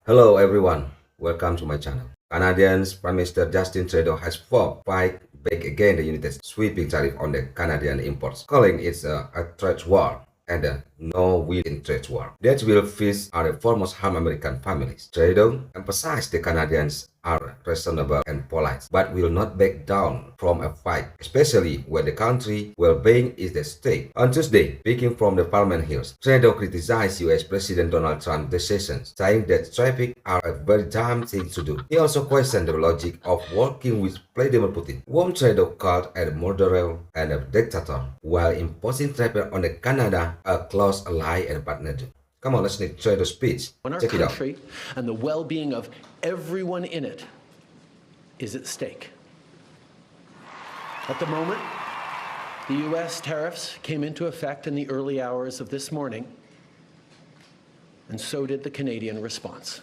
Hello everyone, welcome to my channel. Canadian's Prime Minister Justin Trudeau has fought back against the United States sweeping tariff on the Canadian imports, calling it a trade war and a no-win trade war that will feast on the foremost harm American families. Trudeau emphasized the Canadians are reasonable and polite, but will not back down from a fight, especially when the country well-being is at stake. On Tuesday, speaking from the Parliament Hills, Tredeau criticized U.S. President Donald Trump's decisions, saying that traffic are a very damn thing to do. He also questioned the logic of working with Vladimir Putin, whom Tredeau called a murderer and a dictator, while imposing tariffs on Canada, a close ally and partner. Come on, let's make Trudeau's speech. On our Check it out. country and the well-being of everyone in it is at stake. At the moment, the U.S. tariffs came into effect in the early hours of this morning, and so did the Canadian response.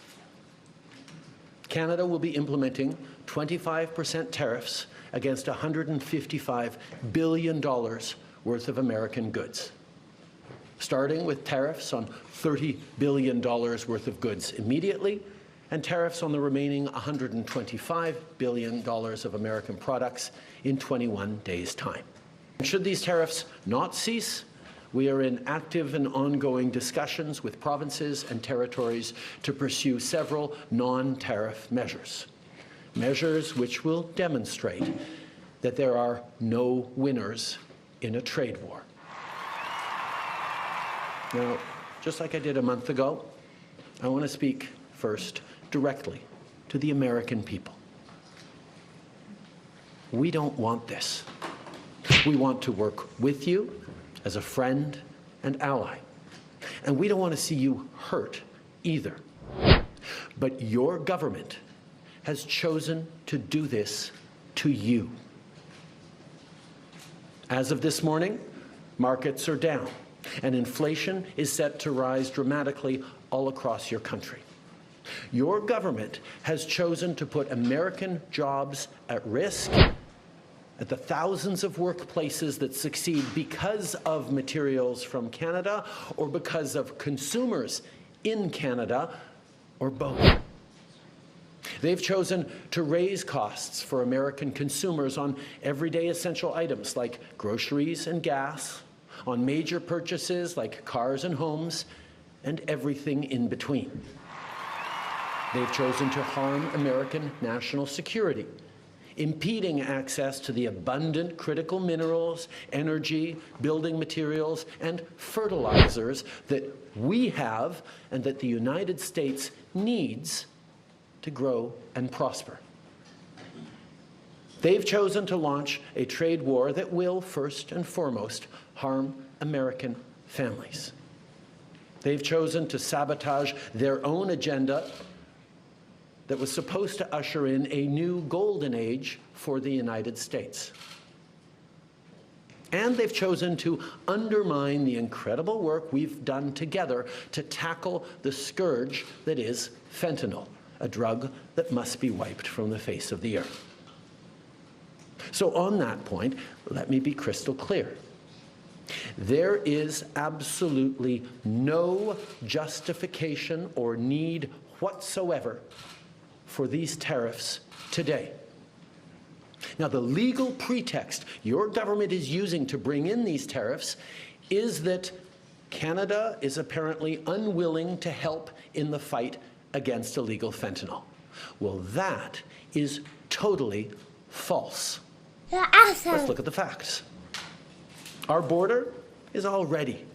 Canada will be implementing 25% tariffs against $155 billion worth of American goods, starting with tariffs on $30 billion worth of goods immediately, and tariffs on the remaining $125 billion of American products in 21 days' time. Should these tariffs not cease, we are in active and ongoing discussions with provinces and territories to pursue several non-tariff measures, which will demonstrate that there are no winners in a trade war. Now, just like I did a month ago, I want to speak first directly to the American people. We don't want this. We want to work with you as a friend and ally. And we don't want to see you hurt either. But your government has chosen to do this to you. As of this morning, markets are down, and inflation is set to rise dramatically all across your country. Your government has chosen to put American jobs at risk, at the thousands of workplaces that succeed because of materials from Canada or because of consumers in Canada, or both. They've chosen to raise costs for American consumers on everyday essential items like groceries and gas, on major purchases like cars and homes, and everything in between. They've chosen to harm American national security, impeding access to the abundant critical minerals, energy, building materials, and fertilizers that we have and that the United States needs to grow and prosper. They've chosen to launch a trade war that will, first and foremost, harm American families. They've chosen to sabotage their own agenda that was supposed to usher in a new golden age for the United States. And they've chosen to undermine the incredible work we've done together to tackle the scourge that is fentanyl, a drug that must be wiped from the face of the earth. So on that point, let me be crystal clear. There is absolutely no justification or need whatsoever for these tariffs today. Now, the legal pretext your government is using to bring in these tariffs is that Canada is apparently unwilling to help in the fight against illegal fentanyl. Well, that is totally false. Let's look at the facts. Our border is already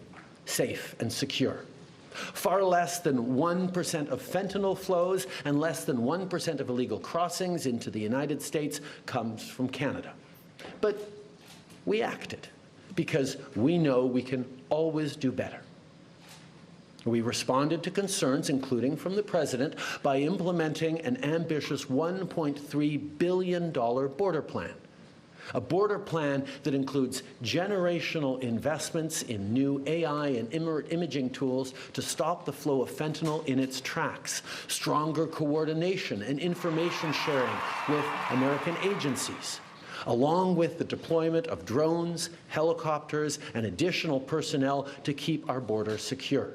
safe and secure. Far less than 1% of fentanyl flows and less than 1% of illegal crossings into the United States comes from Canada. But we acted because we know we can always do better. We responded to concerns, including from the President, by implementing an ambitious $1.3 billion border plan. A border plan that includes generational investments in new AI and imaging tools to stop the flow of fentanyl in its tracks, stronger coordination and information sharing with American agencies, along with the deployment of drones, helicopters, and additional personnel to keep our border secure.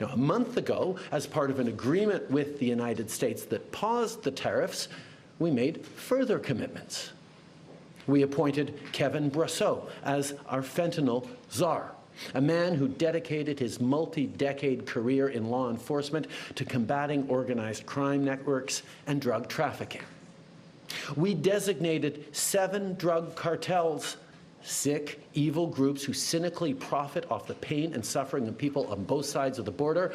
Now, a month ago, as part of an agreement with the United States that paused the tariffs, we made further commitments. We appointed Kevin Brosseau as our fentanyl czar, a man who dedicated his multi-decade career in law enforcement to combating organized crime networks and drug trafficking. We designated 7 drug cartels, sick, evil groups who cynically profit off the pain and suffering of people on both sides of the border,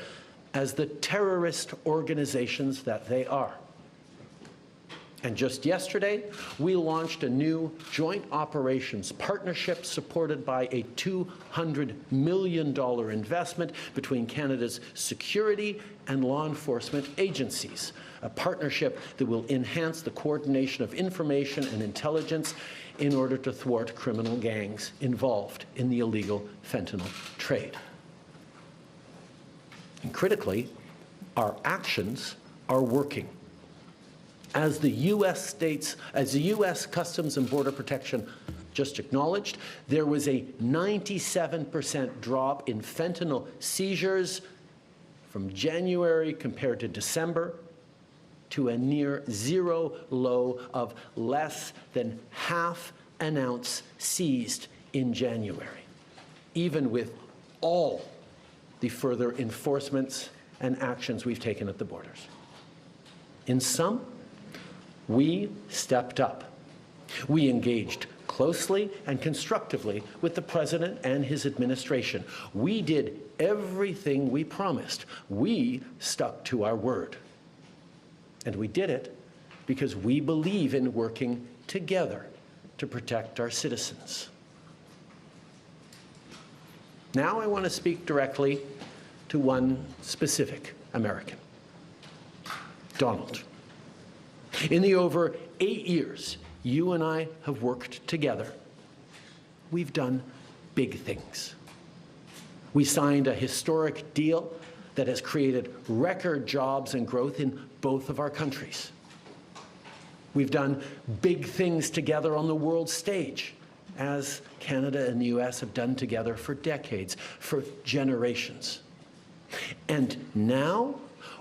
as the terrorist organizations that they are. And just yesterday, we launched a new joint operations partnership supported by a $200 million investment between Canada's security and law enforcement agencies, a partnership that will enhance the coordination of information and intelligence in order to thwart criminal gangs involved in the illegal fentanyl trade. And critically, our actions are working. As the U.S. Customs and Border Protection just acknowledged, there was a 97% drop in fentanyl seizures from January compared to December, to a near zero low of less than half an ounce seized in January, even with all the further enforcements and actions we've taken at the borders. In sum, we stepped up. We engaged closely and constructively with the President and his administration. We did everything we promised. We stuck to our word. And we did it because we believe in working together to protect our citizens. Now I want to speak directly to one specific American, Donald. In the over 8 years you and I have worked together, we've done big things. We signed a historic deal that has created record jobs and growth in both of our countries. We've done big things together on the world stage, as Canada and the US have done together for decades, for generations. And now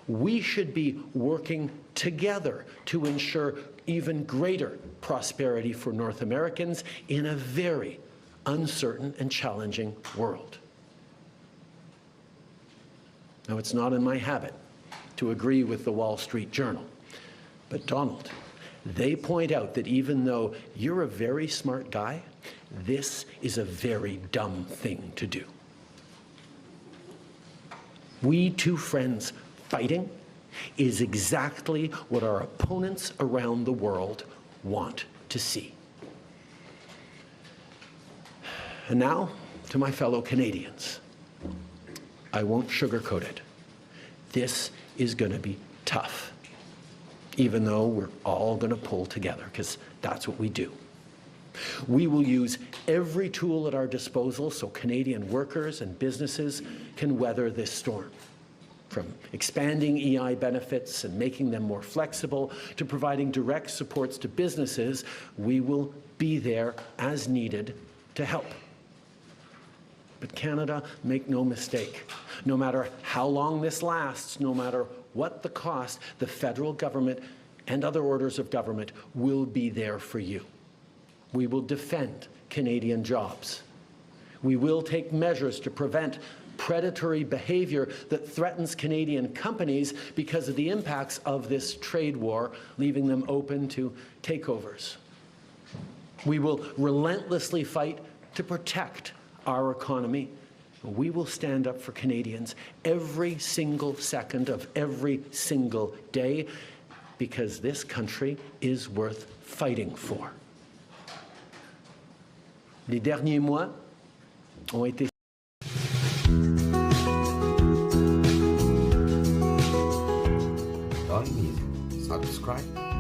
we should be working together to ensure even greater prosperity for North Americans in a very uncertain and challenging world. Now, it's not in my habit to agree with the Wall Street Journal, but Donald, they point out that even though you're a very smart guy, this is a very dumb thing to do. We two friends fighting is exactly what our opponents around the world want to see. And now, to my fellow Canadians, I won't sugarcoat it. This is going to be tough, even though we're all going to pull together, because that's what we do. We will use every tool at our disposal so Canadian workers and businesses can weather this storm. From expanding EI benefits and making them more flexible to providing direct supports to businesses, we will be there as needed to help. But Canada, make no mistake, no matter how long this lasts, no matter what the cost, the federal government and other orders of government will be there for you. We will defend Canadian jobs. We will take measures to prevent predatory behavior that threatens Canadian companies because of the impacts of this trade war, leaving them open to takeovers. We will relentlessly fight to protect our economy. We will stand up for Canadians every single second of every single day, because this country is worth fighting for. Les derniers mois ont été Don't miss subscribe